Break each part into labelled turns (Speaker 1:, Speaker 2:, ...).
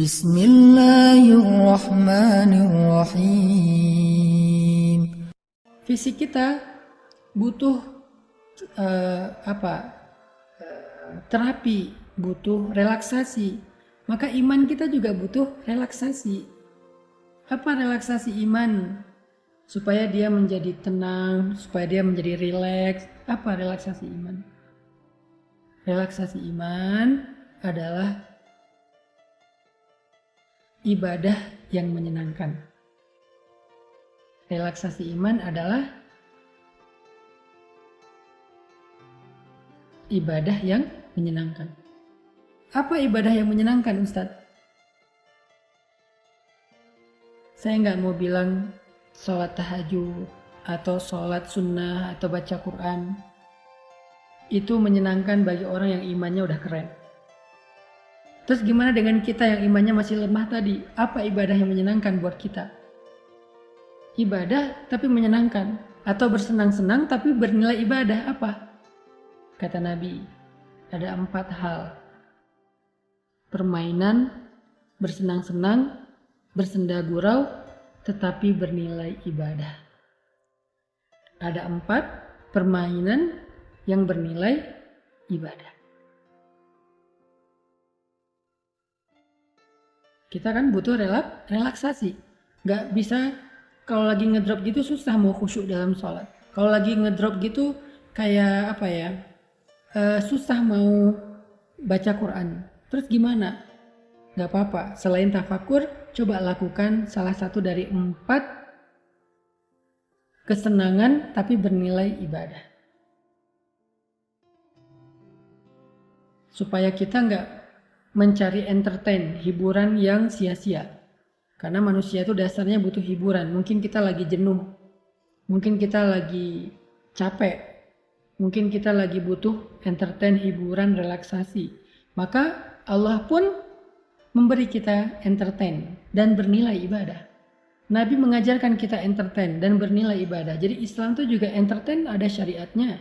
Speaker 1: Bismillahirrahmanirrahim. Fisik kita butuh terapi, butuh relaksasi. Maka iman kita juga butuh relaksasi. Apa relaksasi iman? Supaya dia menjadi tenang, supaya dia menjadi rileks. Apa relaksasi iman? Relaksasi iman adalah ibadah yang menyenangkan. Relaksasi iman adalah ibadah yang menyenangkan. Apa ibadah yang menyenangkan, Ustadz? Saya nggak mau bilang sholat tahajud atau sholat sunnah atau baca Quran. Itu menyenangkan bagi orang yang imannya udah keren. Terus gimana dengan kita yang imannya masih lemah tadi? Apa ibadah yang menyenangkan buat kita? Ibadah tapi menyenangkan. Atau bersenang-senang tapi bernilai ibadah. Apa? Kata Nabi, ada 4 hal. Permainan, bersenang-senang, bersenda gurau, tetapi bernilai ibadah. Ada 4 permainan yang bernilai ibadah. Kita kan butuh relaksasi. Gak bisa kalau lagi ngedrop gitu susah mau khusyuk dalam sholat. Kalau lagi ngedrop gitu kayak susah mau baca Quran. Terus gimana? Gak apa-apa. Selain tafakur, coba lakukan salah satu dari 4 kesenangan tapi bernilai ibadah. Supaya kita gak mencari entertain, hiburan yang sia-sia. Karena manusia itu dasarnya butuh hiburan. Mungkin kita lagi jenuh, mungkin kita lagi capek, mungkin kita lagi butuh entertain, hiburan, relaksasi. Maka Allah pun memberi kita entertain dan bernilai ibadah. Nabi mengajarkan kita entertain dan bernilai ibadah. Jadi Islam itu juga entertain ada syariatnya.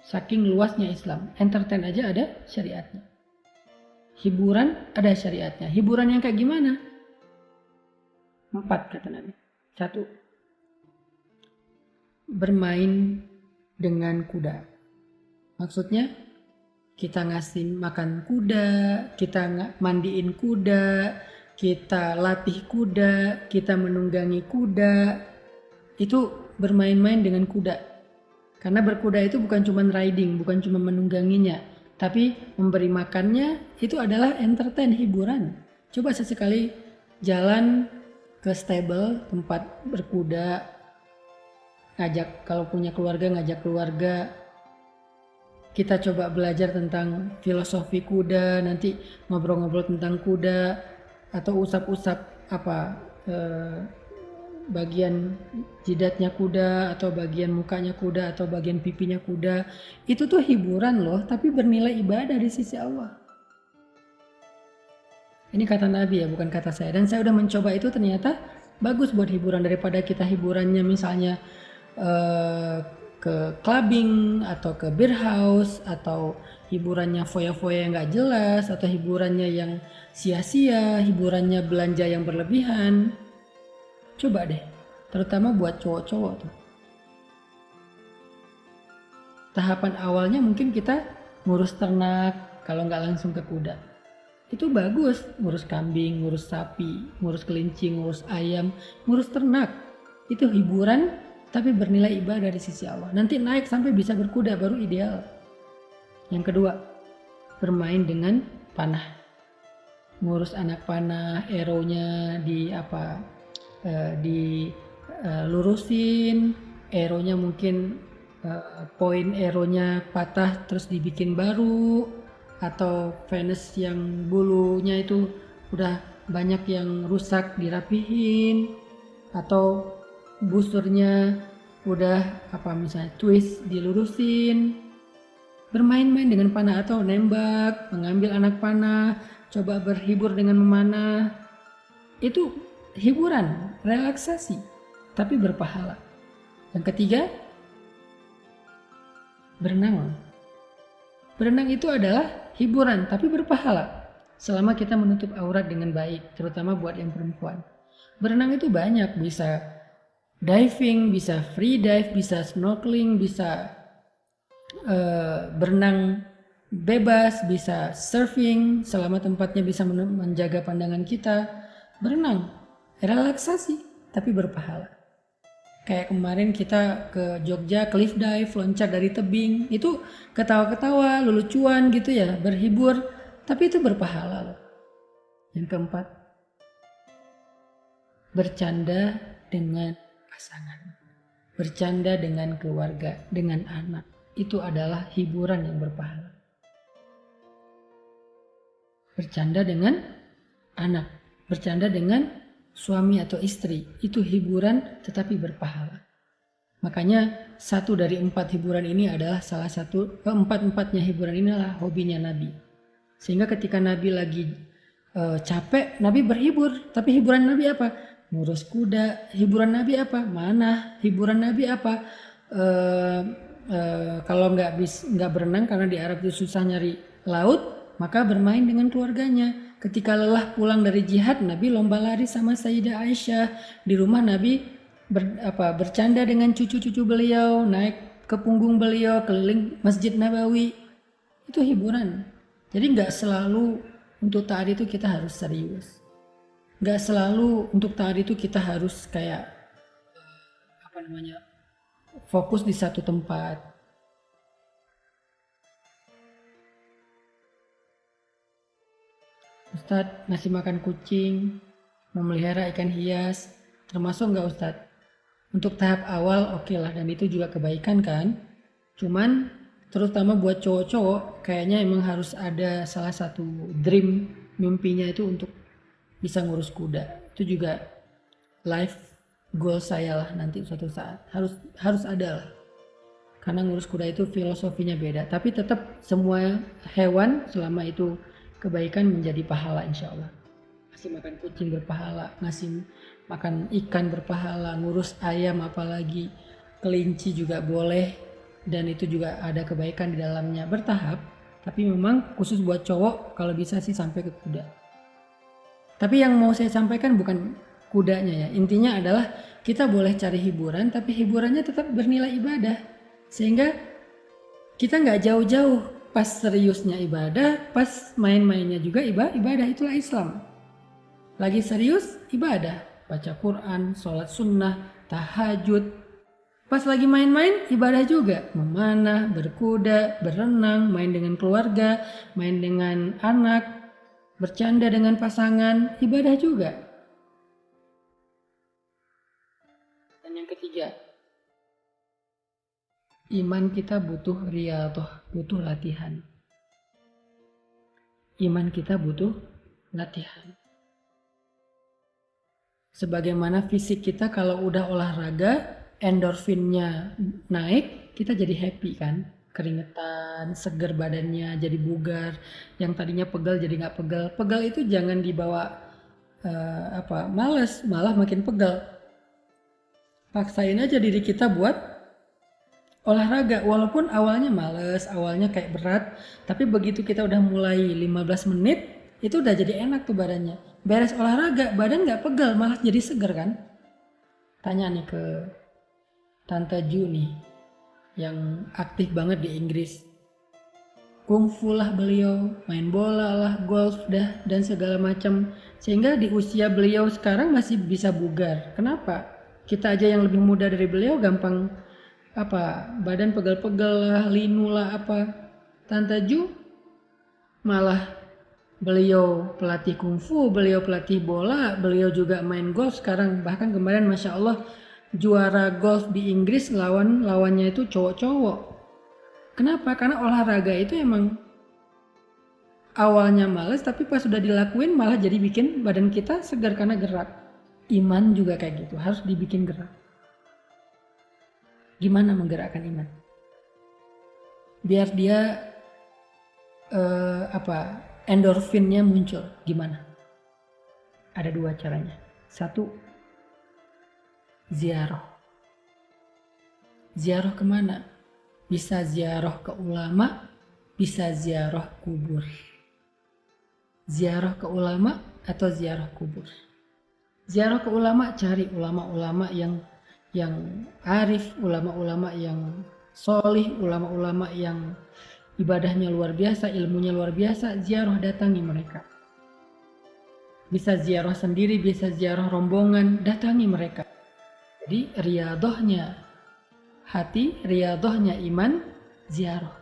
Speaker 1: Saking luasnya Islam, entertain aja ada syariatnya. Hiburan ada syariatnya. Hiburan yang kayak gimana? 4 kata Nabi. 1. Bermain dengan kuda. Maksudnya kita ngasih makan kuda, kita mandiin kuda, kita latih kuda, kita menunggangi kuda. Itu bermain-main dengan kuda. Karena berkuda itu bukan cuma riding, bukan cuma menungganginya. Tapi memberi makannya itu adalah entertain, hiburan. Coba sesekali jalan ke stable, tempat berkuda. Kalau punya keluarga, ngajak keluarga. Kita coba belajar tentang filosofi kuda, nanti ngobrol-ngobrol tentang kuda. Atau usap-usap bagian jidatnya kuda, atau bagian mukanya kuda, atau bagian pipinya kuda. Itu tuh hiburan loh, tapi bernilai ibadah di sisi Allah. Ini kata Nabi ya, bukan kata saya. Dan saya udah mencoba itu, ternyata bagus buat hiburan. Daripada kita hiburannya misalnya ke clubbing, atau ke beer house, atau hiburannya foya-foya yang gak jelas, atau hiburannya yang sia-sia, hiburannya belanja yang berlebihan. Coba deh, terutama buat cowok-cowok tuh. Tahapan awalnya mungkin kita ngurus ternak, kalau nggak langsung ke kuda. Itu bagus, ngurus kambing, ngurus sapi, ngurus kelinci, ngurus ayam, ngurus ternak. Itu hiburan, tapi bernilai ibadah dari sisi Allah. Nanti naik sampai bisa berkuda, baru ideal. Yang kedua, bermain dengan panah. Ngurus anak panah, arrow-nya dilurusin, arrow-nya mungkin poin arrow-nya patah terus dibikin baru, atau fence yang bulunya itu udah banyak yang rusak dirapihin, atau busurnya udah misalnya twist dilurusin. Bermain-main dengan panah atau nembak, mengambil anak panah, coba berhibur dengan memanah. Itu hiburan, relaksasi, tapi berpahala. Yang ketiga, berenang. Berenang itu adalah hiburan, tapi berpahala. selama kita menutup aurat dengan baik, terutama buat yang perempuan. Berenang itu banyak, bisa diving, bisa free dive, bisa snorkeling, bisa berenang bebas, bisa surfing selama tempatnya bisa menjaga pandangan kita. Berenang, relaksasi, tapi berpahala. Kayak kemarin kita ke Jogja cliff dive, loncat dari tebing, itu ketawa-ketawa, lelucuan gitu ya, berhibur, tapi itu berpahala loh. Yang keempat, bercanda dengan pasangan, bercanda dengan keluarga, dengan anak, itu adalah hiburan yang berpahala. Bercanda dengan anak, bercanda dengan suami atau istri, itu hiburan tetapi berpahala. Makanya 1 dari 4 hiburan ini adalah salah satu, keempat-empatnya hiburan ini adalah hobinya Nabi. Sehingga ketika Nabi lagi capek, Nabi berhibur. Tapi hiburan Nabi apa? Ngurus kuda. Hiburan Nabi apa? Manah. Hiburan Nabi apa? Kalau nggak berenang karena di Arab itu susah nyari laut, maka bermain dengan keluarganya. Ketika lelah pulang dari jihad, Nabi lomba lari sama Sayyidah Aisyah. Di rumah Nabi bercanda dengan cucu-cucu beliau, naik ke punggung beliau, keliling Masjid Nabawi. Itu hiburan. Jadi nggak selalu untuk taat itu kita harus serius. Nggak selalu untuk taat itu kita harus kayak fokus di satu tempat. Ustadz, ngasih makan kucing, memelihara ikan hias, termasuk nggak Ustadz? Untuk tahap awal oke lah, dan itu juga kebaikan kan. Cuman terutama buat cowok-cowok, kayaknya emang harus ada salah satu dream, mimpinya itu untuk bisa ngurus kuda. Itu juga life goal saya lah nanti suatu saat. Harus ada lah. Karena ngurus kuda itu filosofinya beda. Tapi tetap semua hewan selama itu kebaikan menjadi pahala insya Allah. Ngasih makan kucing berpahala, ngasih makan ikan berpahala, ngurus ayam apalagi, kelinci juga boleh, dan itu juga ada kebaikan di dalamnya. Bertahap, tapi memang khusus buat cowok kalau bisa sih sampai ke kuda. Tapi yang mau saya sampaikan bukan kudanya ya, intinya adalah kita boleh cari hiburan, tapi hiburannya tetap bernilai ibadah, sehingga kita nggak jauh-jauh pas seriusnya ibadah, pas main-mainnya juga ibadah. Itulah Islam. Lagi serius ibadah, baca Quran, sholat sunnah, tahajud. Pas lagi main-main ibadah juga, memanah, berkuda, berenang, main dengan keluarga, main dengan anak, bercanda dengan pasangan, ibadah juga. Dan yang ketiga, iman kita butuh riyadhah, butuh latihan. Iman kita butuh latihan. Sebagaimana fisik kita kalau udah olahraga, endorfinnya naik, kita jadi happy kan. Keringetan, seger badannya, jadi bugar. Yang tadinya pegal jadi nggak pegal. Pegal itu jangan dibawa males, malah makin pegal. Paksain aja diri kita buat olahraga, walaupun awalnya males, awalnya kayak berat, tapi begitu kita udah mulai 15 menit, itu udah jadi enak tuh badannya. Beres olahraga, badan gak pegal, malah jadi seger kan. Tanya nih ke Tante Ju nih, yang aktif banget di Inggris. Kungfu lah beliau, main bola lah, golf dah, dan segala macam. Sehingga di usia beliau sekarang masih bisa bugar. Kenapa? Kita aja yang lebih muda dari beliau gampang badan pegal-pegal lah, linu lah apa. Tante Ju malah beliau pelatih kungfu, beliau pelatih bola, beliau juga main golf sekarang. Bahkan kemarin Masya Allah juara golf di Inggris lawannya itu cowok-cowok. Kenapa? Karena olahraga itu emang awalnya males, tapi pas sudah dilakuin malah jadi bikin badan kita segar karena gerak. Iman juga kayak gitu, harus dibikin gerak. Gimana menggerakkan iman? Biar dia endorfinnya muncul. Gimana? Ada 2 caranya. 1, ziarah. Ziarah kemana? Bisa ziarah ke ulama, bisa ziarah kubur. Ziarah ke ulama atau ziarah kubur? Ziarah ke ulama, cari ulama-ulama yang arif, ulama-ulama yang solih, ulama-ulama yang ibadahnya luar biasa, ilmunya luar biasa. Ziarah, datangi mereka. Bisa ziarah sendiri, bisa ziarah rombongan, datangi mereka. Jadi riadohnya hati, riadohnya iman, ziarah.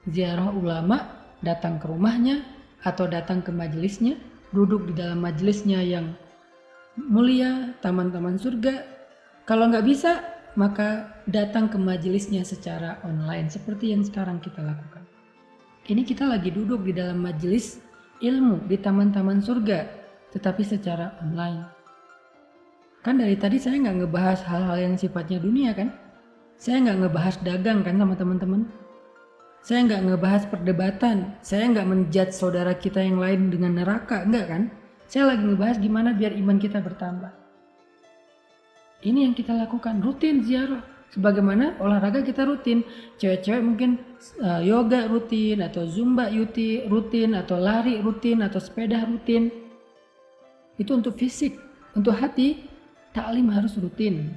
Speaker 1: Ziarah ulama, datang ke rumahnya atau datang ke majelisnya, duduk di dalam majelisnya yang mulia, taman-taman surga. Kalau nggak bisa, maka datang ke majelisnya secara online seperti yang sekarang kita lakukan. Ini kita lagi duduk di dalam majelis ilmu di taman-taman surga, tetapi secara online. Kan dari tadi saya nggak ngebahas hal-hal yang sifatnya dunia kan? Saya nggak ngebahas dagang kan sama teman-teman? Saya nggak ngebahas perdebatan, saya nggak menjudge saudara kita yang lain dengan neraka, enggak kan? Saya lagi ngebahas gimana biar iman kita bertambah. Ini yang kita lakukan, rutin ziarah. Sebagaimana olahraga kita rutin. Cewek-cewek mungkin yoga rutin, atau zumba rutin, atau lari rutin, atau sepeda rutin. Itu untuk fisik. Untuk hati, taklim harus rutin.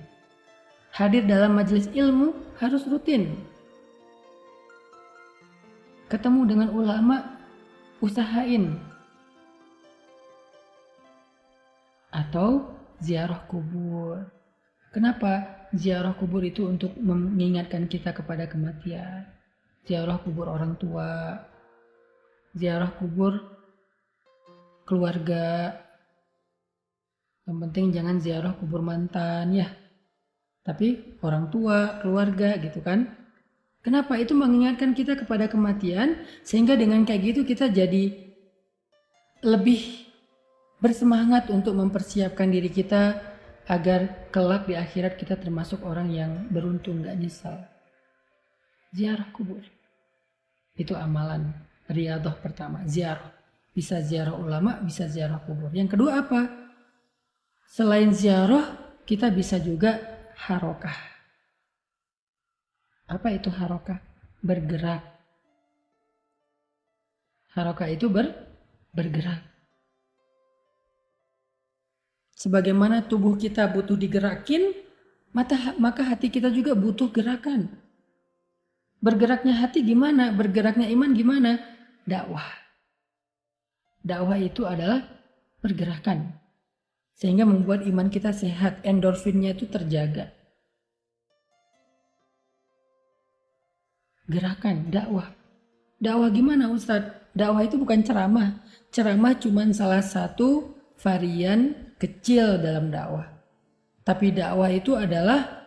Speaker 1: Hadir dalam majelis ilmu harus rutin. Ketemu dengan ulama, usahain. Atau ziarah kubur. Kenapa? Ziarah kubur itu untuk mengingatkan kita kepada kematian. Ziarah kubur orang tua. Ziarah kubur keluarga. Yang penting jangan ziarah kubur mantan ya. Tapi orang tua, keluarga gitu kan. Kenapa? Itu mengingatkan kita kepada kematian. Sehingga dengan kayak gitu kita jadi lebih bersemangat untuk mempersiapkan diri kita agar kelak di akhirat kita termasuk orang yang beruntung, gak nyesal. Ziarah kubur. Itu amalan riadah pertama, ziarah. Bisa ziarah ulama, bisa ziarah kubur. Yang kedua apa? Selain ziarah, kita bisa juga harokah. Apa itu harokah? Bergerak. Harokah itu bergerak. Sebagaimana tubuh kita butuh digerakin, maka hati kita juga butuh gerakan. Bergeraknya hati gimana? Bergeraknya iman gimana? Dakwah. Dakwah itu adalah pergerakan. Sehingga membuat iman kita sehat, endorfinnya itu terjaga. Gerakan, dakwah. Dakwah gimana Ustadz? Dakwah itu bukan ceramah. Ceramah cuma salah satu varian kecil dalam dakwah. Tapi dakwah itu adalah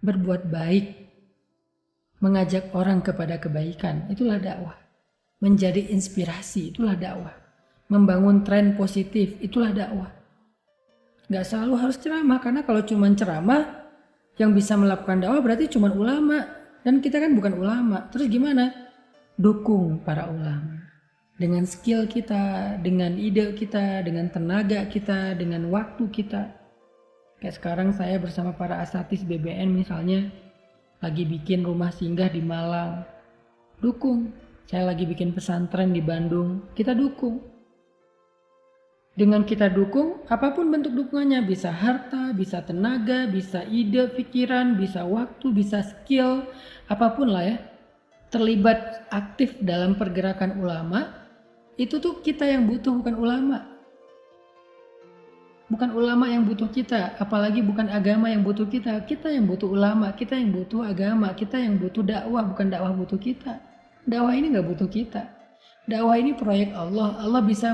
Speaker 1: berbuat baik, mengajak orang kepada kebaikan, itulah dakwah. Menjadi inspirasi, itulah dakwah. Membangun tren positif, itulah dakwah. Gak selalu harus ceramah, karena kalau cuma ceramah, yang bisa melakukan dakwah berarti cuma ulama. Dan kita kan bukan ulama. Terus gimana? Dukung para ulama. Dengan skill kita, dengan ide kita, dengan tenaga kita, dengan waktu kita. Kayak sekarang saya bersama para asatis BBN misalnya, lagi bikin rumah singgah di Malang. Dukung. Saya lagi bikin pesantren di Bandung. Kita dukung. Dengan kita dukung, apapun bentuk dukungannya. Bisa harta, bisa tenaga, bisa ide, pikiran, bisa waktu, bisa skill. Apapun lah ya. Terlibat aktif dalam pergerakan ulama. Itu tuh kita yang butuh, bukan ulama. Bukan ulama yang butuh kita, apalagi bukan agama yang butuh kita. Kita yang butuh ulama, kita yang butuh agama, kita yang butuh dakwah, bukan dakwah butuh kita. Dakwah ini gak butuh kita. Dakwah ini proyek Allah. Allah bisa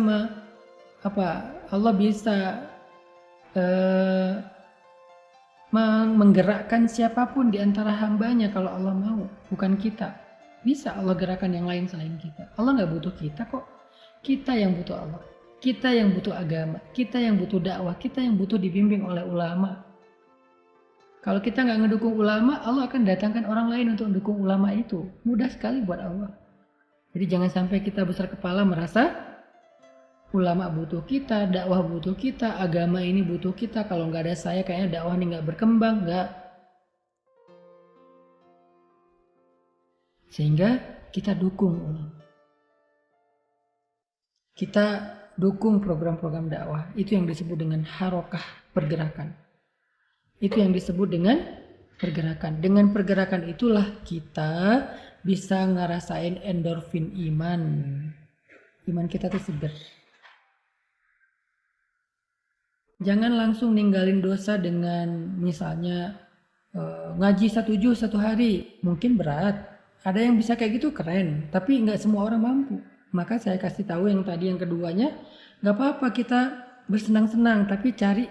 Speaker 1: menggerakkan siapapun di antara hambanya kalau Allah mau, bukan kita. Bisa Allah gerakkan yang lain selain kita. Allah gak butuh kita kok. Kita yang butuh Allah, kita yang butuh agama, kita yang butuh dakwah, kita yang butuh dibimbing oleh ulama. Kalau kita nggak ngedukung ulama, Allah akan datangkan orang lain untuk mendukung ulama itu. Mudah sekali buat Allah. Jadi jangan sampai kita besar kepala merasa ulama butuh kita, dakwah butuh kita, agama ini butuh kita. Kalau nggak ada saya kayaknya dakwah ini nggak berkembang, nggak. Sehingga kita dukung ulama. kita dukung program-program dakwah. Itu yang disebut dengan harokah, pergerakan. Itu yang disebut dengan pergerakan. Dengan pergerakan itulah kita bisa ngerasain endorfin iman. Iman kita tuh seger. Jangan langsung ninggalin dosa dengan misalnya ngaji 1 juz 1 hari. Mungkin berat. Ada yang bisa kayak gitu, keren. Tapi nggak semua orang mampu. Maka saya kasih tahu yang tadi, yang keduanya, nggak apa-apa kita bersenang-senang, tapi cari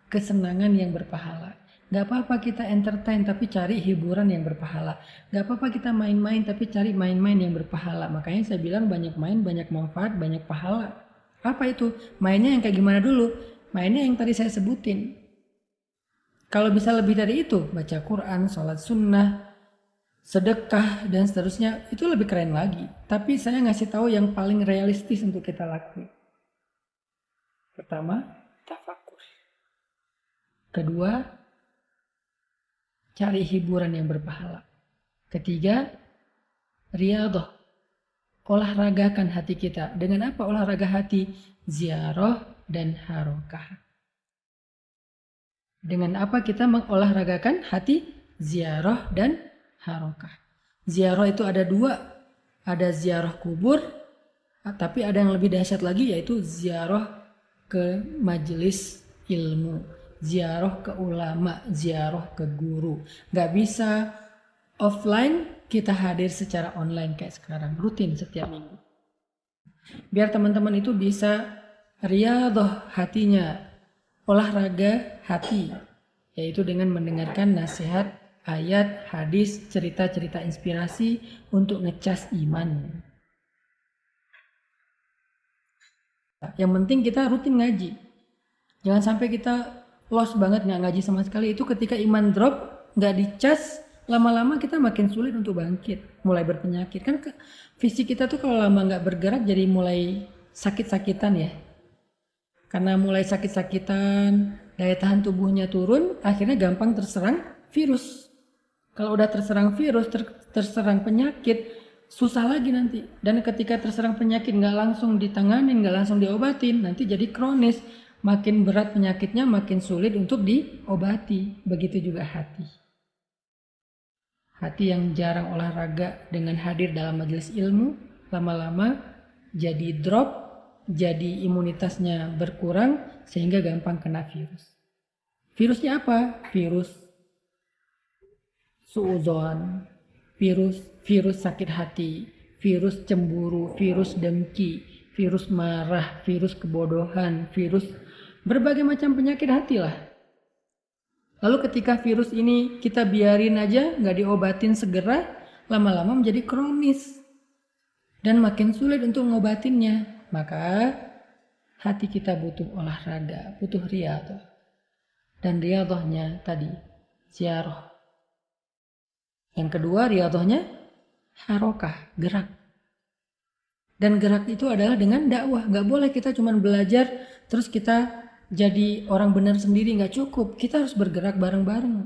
Speaker 1: kesenangan yang berpahala. Gak apa-apa kita entertain tapi cari hiburan yang berpahala. Gak apa-apa kita main-main tapi cari main-main yang berpahala. Makanya saya bilang banyak main, banyak manfaat, banyak pahala. Apa itu? Mainnya yang kayak gimana dulu? Mainnya yang tadi saya sebutin. Kalau bisa lebih dari itu, baca Quran, sholat sunnah, sedekah, dan seterusnya, itu lebih keren lagi. Tapi saya ngasih tahu yang paling realistis untuk kita lakuin. Pertama, tafakur. Kedua, cari hiburan yang berpahala. Ketiga, riyadhah. Olahragakan hati kita. Dengan apa olahraga hati? Ziarah dan harokah. Dengan apa kita mengolahragakan hati? Ziarah dan harokah. Ziarah itu ada dua. Ada ziarah kubur, tapi ada yang lebih dahsyat lagi, yaitu ziarah ke majelis ilmu. Ziarah ke ulama, ziarah ke guru. Gak bisa offline, kita hadir secara online kayak sekarang, rutin setiap minggu. Biar teman-teman itu bisa riyadhah hatinya, olahraga hati, yaitu dengan mendengarkan nasihat, ayat, hadis, cerita-cerita inspirasi untuk ngecas iman. Yang penting kita rutin ngaji. Jangan sampai kita lost banget nggak ngaji sama sekali. Itu ketika iman drop, nggak dicas, lama-lama kita makin sulit untuk bangkit, mulai berpenyakit. Kan fisik kita tuh kalau lama nggak bergerak jadi mulai sakit-sakitan ya. Karena mulai sakit-sakitan, daya tahan tubuhnya turun, akhirnya gampang terserang virus. Kalau udah terserang virus, terserang penyakit, susah lagi nanti. Dan ketika terserang penyakit nggak langsung ditanganin, nggak langsung diobatin, nanti jadi kronis. Makin berat penyakitnya, makin sulit untuk diobati. Begitu juga hati. Hati yang jarang olahraga dengan hadir dalam majelis ilmu, lama-lama jadi drop, jadi imunitasnya berkurang, sehingga gampang kena virus. Virusnya apa? Virus suudzon, virus sakit hati, virus cemburu, virus dengki, virus marah, virus kebodohan, virus berbagai macam penyakit hati lah. Lalu ketika virus ini kita biarin aja, nggak diobatin segera, lama-lama menjadi kronis. Dan makin sulit untuk ngobatinnya. Maka hati kita butuh olahraga, butuh riyadhah. Dan riyadhahnya tadi, ziarah. Yang kedua riyadhahnya harokah, gerak. Dan gerak itu adalah dengan dakwah. Nggak boleh kita cuma belajar, terus kita jadi orang benar sendiri, nggak cukup. Kita harus bergerak bareng-bareng.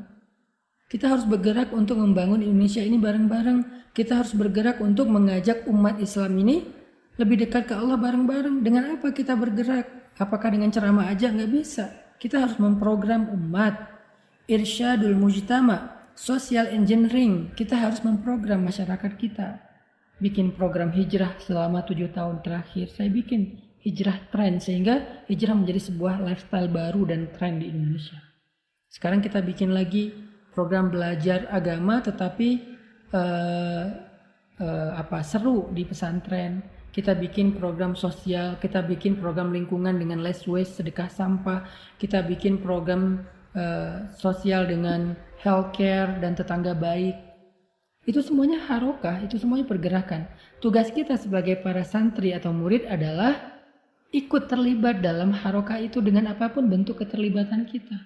Speaker 1: Kita harus bergerak untuk membangun Indonesia ini bareng-bareng. Kita harus bergerak untuk mengajak umat Islam ini lebih dekat ke Allah bareng-bareng. Dengan apa kita bergerak? Apakah dengan ceramah aja? Nggak bisa. Kita harus memprogram umat. Irsyadul mujtama, social engineering. Kita harus memprogram masyarakat kita. Bikin program hijrah selama 7 tahun terakhir. Saya bikin hijrah tren, sehingga hijrah menjadi sebuah lifestyle baru dan tren di Indonesia. Sekarang kita bikin lagi program belajar agama tetapi seru di pesantren. Kita bikin program sosial, kita bikin program lingkungan dengan less waste, sedekah sampah. Kita bikin program sosial dengan healthcare dan tetangga baik. Itu semuanya harokah, itu semuanya pergerakan. Tugas kita sebagai para santri atau murid adalah ikut terlibat dalam harokah itu dengan apapun bentuk keterlibatan kita.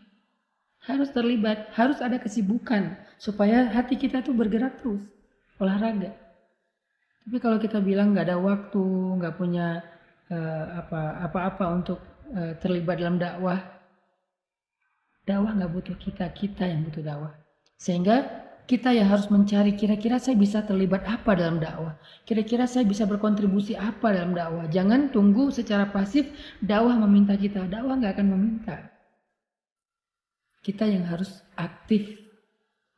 Speaker 1: Harus terlibat, harus ada kesibukan supaya hati kita tuh bergerak terus, olahraga. Tapi kalau kita bilang nggak ada waktu, nggak punya apa-apa untuk terlibat dalam dakwah nggak butuh kita, kita yang butuh dakwah. Sehingga kita yang harus mencari kira-kira saya bisa terlibat apa dalam dakwah. Kira-kira saya bisa berkontribusi apa dalam dakwah. Jangan tunggu secara pasif dakwah meminta kita. Dakwah nggak akan meminta. Kita yang harus aktif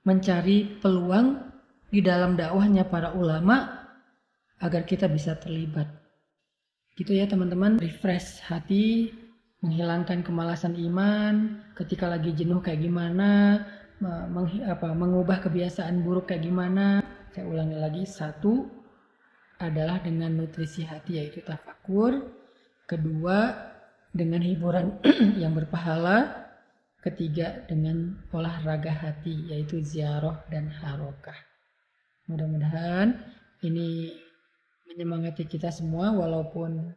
Speaker 1: mencari peluang di dalam dakwahnya para ulama agar kita bisa terlibat. Gitu ya teman-teman, refresh hati, menghilangkan kemalasan iman, ketika lagi jenuh kayak gimana, mengubah kebiasaan buruk kayak gimana. Saya ulangi lagi, 1 adalah dengan nutrisi hati yaitu tafakur, 2 dengan hiburan yang berpahala, 3 dengan olahraga hati yaitu ziarah dan harokah. Mudah-mudahan ini menyemangati kita semua walaupun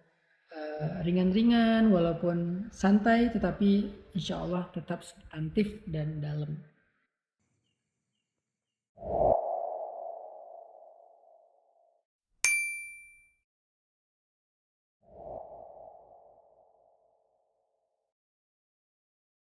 Speaker 1: ringan-ringan, walaupun santai, tetapi insya Allah tetap substantif dan dalam.